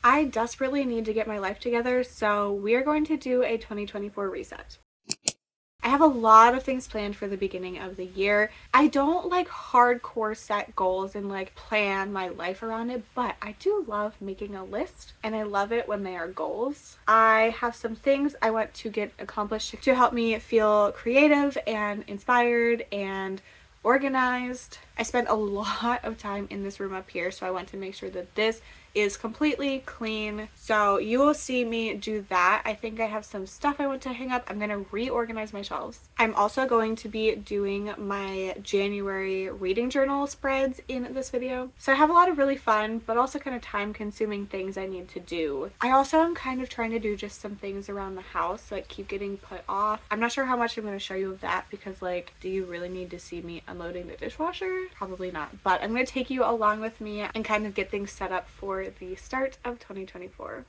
I desperately need to get my life together, so we are going to do a 2024 reset. I have a lot of things planned for the beginning of the year. I don't like hardcore set goals and like plan my life around it, but I do love making a list and I love it when they are goals. I have some things I want to get accomplished to help me feel creative and inspired and organized. I spent a lot of time in this room up here, so I want to make sure that this is completely clean. So you will see me do that. I think I have some stuff I want to hang up. I'm going to reorganize my shelves. I'm also going to be doing my January reading journal spreads in this video. So I have a lot of really fun, but also kind of time consuming things I need to do. I also am kind of trying to do just some things around the house that keep getting put off. I'm not sure how much I'm going to show you of that because like, do you really need to see me unloading the dishwasher? Probably not, but I'm going to take you along with me and kind of get things set up for the start of 2024.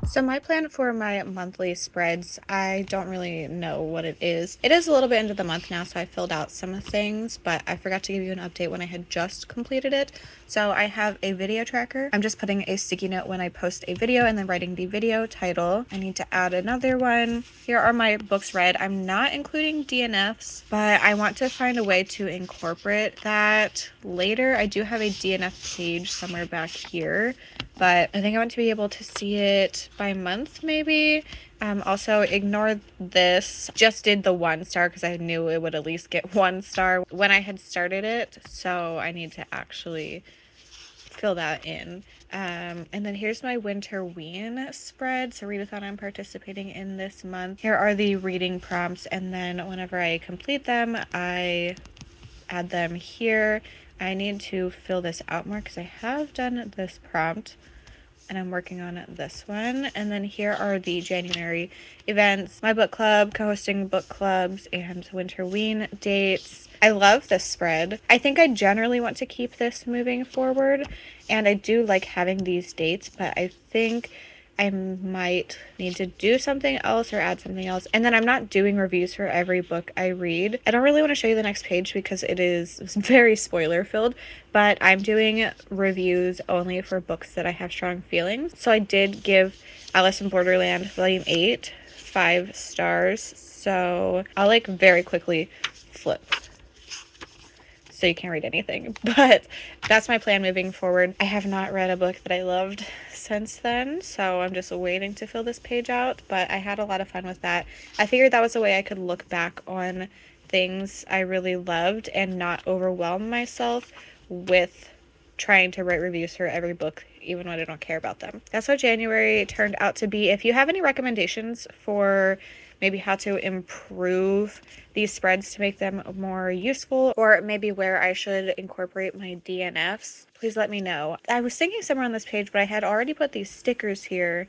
So my plan for my monthly spreads, I don't really know what it is. It is a little bit into the month now, so I filled out some things, but I forgot to give you an update when I had just completed it. So I have a video tracker. I'm just putting a sticky note when I post a video and then writing the video title. I need to add another one. Here are my books read. I'm not including DNFs, but I want to find a way to incorporate that later. I do have a DNF page somewhere back here, but I think I want to be able to see it by month maybe. Also ignore this. Just did the 1 star because I knew it would at least get 1 star when I had started it. So I need to actually fill that in. And then here's my winter ween spread. So readathon I'm participating in this month. Here are the reading prompts, and then whenever I complete them, I add them here. I need to fill this out more because I have done this prompt and I'm working on this one. And then here are the January events, my book club, co-hosting book clubs, and winter ween dates. I love this spread. I think I generally want to keep this moving forward, and I do like having these dates, but I think I might need to do something else or add something else. And then I'm not doing reviews for every book I read. I don't really want to show you the next page because it's very spoiler filled, but I'm doing reviews only for books that I have strong feelings. So I did give Alice in Borderland Volume 8 5 stars. So I'll like very quickly flip so you can't read anything, but that's my plan moving forward. I have not read a book that I loved since then, so I'm just waiting to fill this page out, but I had a lot of fun with that. I figured that was a way I could look back on things I really loved and not overwhelm myself with trying to write reviews for every book, even when I don't care about them. That's how January turned out to be. If you have any recommendations for maybe how to improve these spreads to make them more useful, or maybe where I should incorporate my DNFs, please let me know. I was thinking somewhere on this page, but I had already put these stickers here,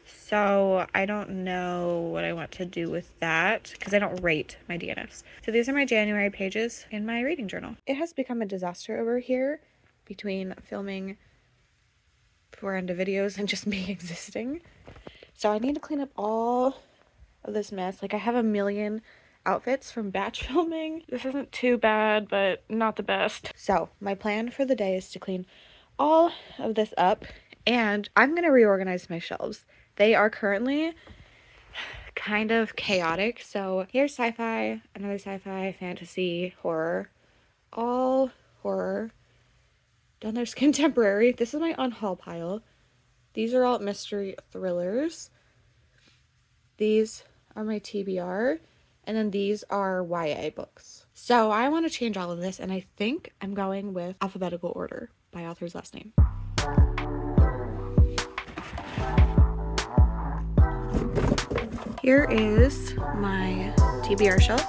so I don't know what I want to do with that because I don't rate my DNFs. So these are my January pages in my reading journal. It has become a disaster over here between filming 4 end of videos and just me existing. So I need to clean up all of this mess. Like I have a million outfits from batch filming. This isn't too bad, but not the best. So my plan for the day is to clean all of this up, and I'm gonna reorganize my shelves. They are currently kind of chaotic. So here's sci-fi, another sci-fi, fantasy, horror, all horror. Down there's contemporary. This is my unhaul pile. These are all mystery thrillers. These are my TBR, and then these are YA books. So I want to change all of this, and I think I'm going with alphabetical order by author's last name. Here is my TBR shelf.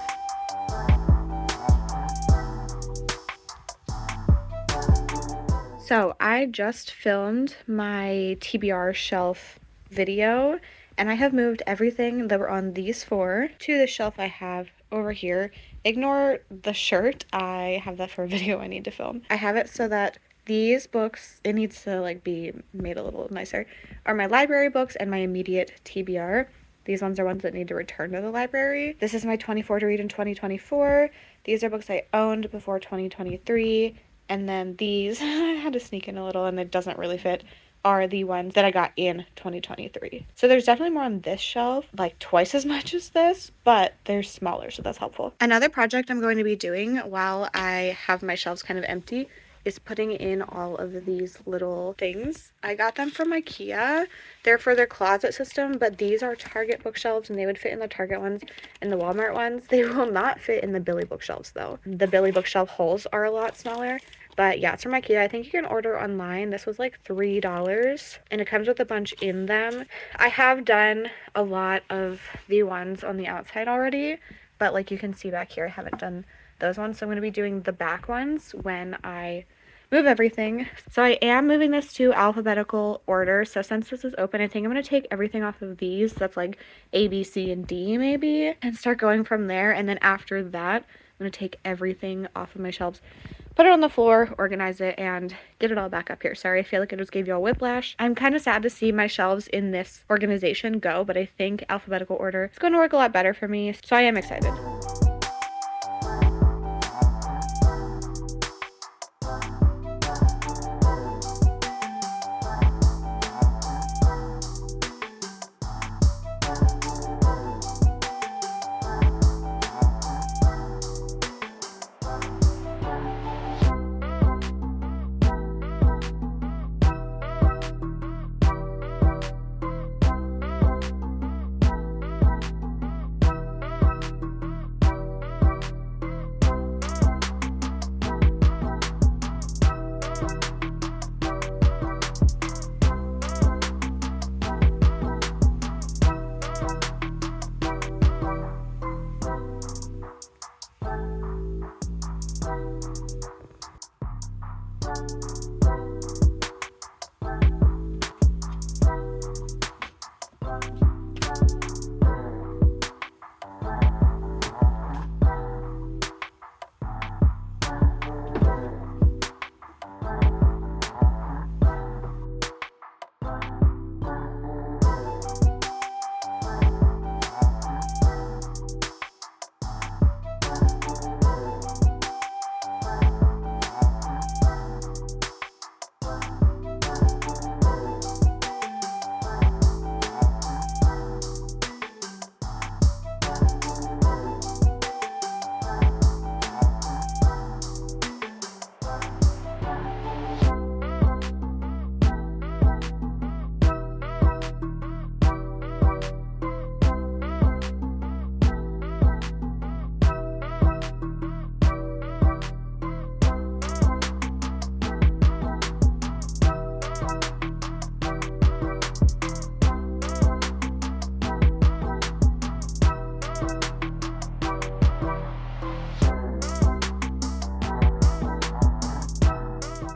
So I just filmed my TBR shelf video, and I have moved everything that were on these 4 to the shelf I have over here Ignore the shirt. I have that for a video I need to film. I have it so that these books, it needs to like be made a little nicer, are my library books and my immediate TBR. These ones are ones that need to return to the library. This is my 24 to read in 2024. These are books I owned before 2023. And then these, I had to sneak in a little and it doesn't really fit, are the ones that I got in 2023. So there's definitely more on this shelf, like twice as much as this, but they're smaller, so that's helpful. Another project I'm going to be doing while I have my shelves kind of empty is putting in all of these little things. I got them from IKEA. They're for their closet system, but these are Target bookshelves and they would fit in the Target ones and the Walmart ones. They will not fit in the Billy bookshelves though. The Billy bookshelf holes are a lot smaller. But yeah, it's from IKEA. I think you can order online. This was like $3 and it comes with a bunch in them. I have done a lot of the ones on the outside already, but like you can see back here, I haven't done those ones. So I'm going to be doing the back ones when I move everything. So I am moving this to alphabetical order. So since this is open, I think I'm going to take everything off of these. That's like A, B, C, and D maybe, and start going from there. And then after that, I'm going to take everything off of my shelves, put it on the floor, organize it, and get it all back up here. Sorry, I feel like I just gave you all whiplash. I'm kind of sad to see my shelves in this organization go, but I think alphabetical order is going to work a lot better for me. So I am excited.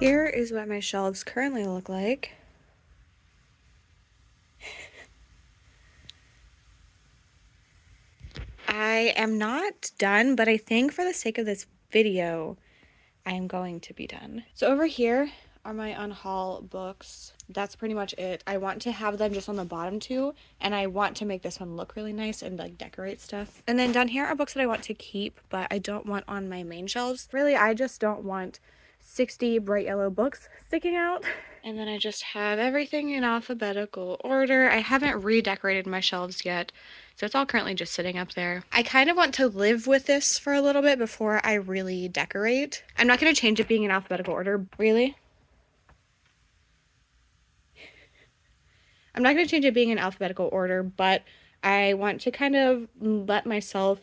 Here is what my shelves currently look like. I am not done, but I think for the sake of this video, I am going to be done. So over here are my unhaul books. That's pretty much it. I want to have them just on the bottom too, and I want to make this one look really nice and like decorate stuff. And then down here are books that I want to keep, but I don't want on my main shelves. Really, I just don't want 60 bright yellow books sticking out. And then I just have everything in alphabetical order. I haven't redecorated my shelves yet, so it's all currently just sitting up there. I kind of want to live with this for a little bit before I really decorate. I'm not going to change it being in alphabetical order. Really? I'm not going to change it being in alphabetical order, but I want to kind of let myself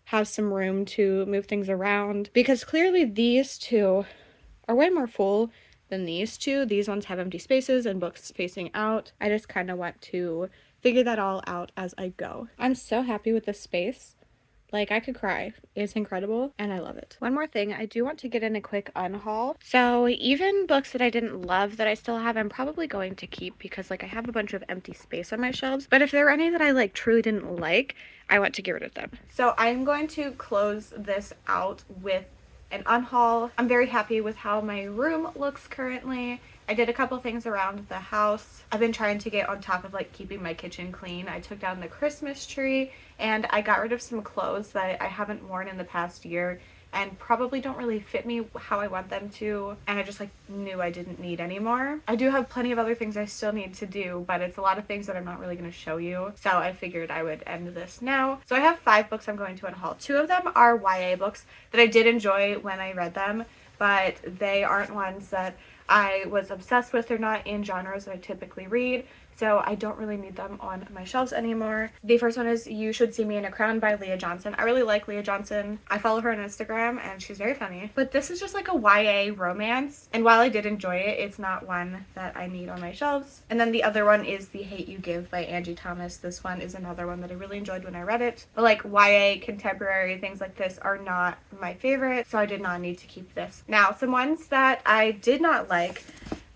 have some room to move things around, because clearly these two are way more full than these two. These ones have empty spaces and books facing out. I just kind of want to figure that all out as I go. I'm so happy with this space. Like, I could cry. It's incredible and I love it. One more thing, I do want to get in a quick unhaul. So even books that I didn't love that I still have, I'm probably going to keep because like I have a bunch of empty space on my shelves. But if there are any that I like truly didn't like, I want to get rid of them. So I'm going to close this out with an unhaul. I'm very happy with how my room looks currently. I did a couple things around the house. I've been trying to get on top of like keeping my kitchen clean. I took down the Christmas tree and I got rid of some clothes that I haven't worn in the past year and probably don't really fit me how I want them to, and I just like knew I didn't need anymore. I do have plenty of other things I still need to do, but it's a lot of things that I'm not really going to show you, so I figured I would end this now. So I have 5 books I'm going to unhaul. 2 of them are YA books that I did enjoy when I read them, but they aren't ones that I was obsessed with. They're not in genres that I typically read, so I don't really need them on my shelves anymore. The first one is You Should See Me in a Crown by Leah Johnson. I really like Leah Johnson. I follow her on Instagram and she's very funny. But this is just like a YA romance, and while I did enjoy it, it's not one that I need on my shelves. And then the other one is The Hate You Give by Angie Thomas. This one is another one that I really enjoyed when I read it. But like YA, contemporary, things like this are not my favorite, so I did not need to keep this. Now, some ones that I did not like.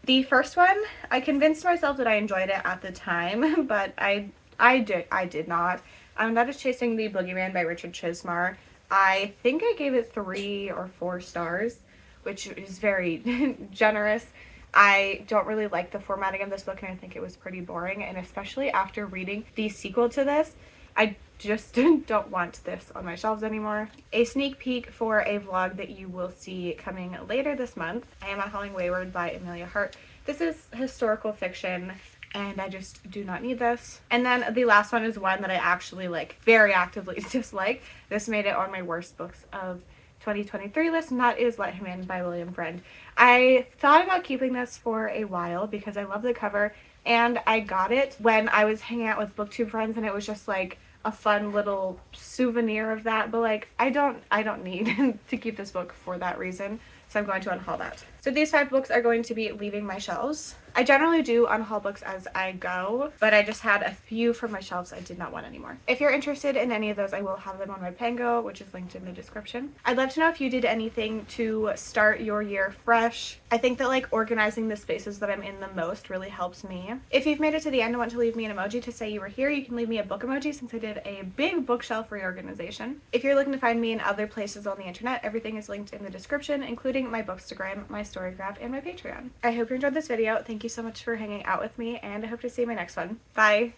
The first one, I convinced myself that I enjoyed it at the time, but I did not. That is Chasing the Boogeyman by Richard Chismar. I think I gave it 3 or 4 stars, which is very generous. I don't really like the formatting of this book, and I think it was pretty boring, and especially after reading the sequel to this, I just don't want this on my shelves anymore. A sneak peek for a vlog that you will see coming later this month. I am unhauling Wayward by Amelia Hart. This is historical fiction and I just do not need this. And then the last one is one that I actually like very actively dislike. This made it on my worst books of 2023 list, and that is Let Him In by William Friend. I thought about keeping this for a while because I love the cover, and I got it when I was hanging out with booktube friends, and it was just like a fun little souvenir of that, but like I don't need to keep this book for that reason, so I'm going to unhaul that. So these 5 books are going to be leaving my shelves. I generally do unhaul books as I go, but I just had a few from my shelves I did not want anymore. If you're interested in any of those, I will have them on my Pango, which is linked in the description. I'd love to know if you did anything to start your year fresh. I think that like organizing the spaces that I'm in the most really helps me. If you've made it to the end and want to leave me an emoji to say you were here, you can leave me a book emoji since I did a big bookshelf reorganization. If you're looking to find me in other places on the internet, everything is linked in the description, including my Bookstagram, my Storygraph, and my Patreon. I hope you enjoyed this video. Thank you so much for hanging out with me, and I hope to see you in my next one. Bye!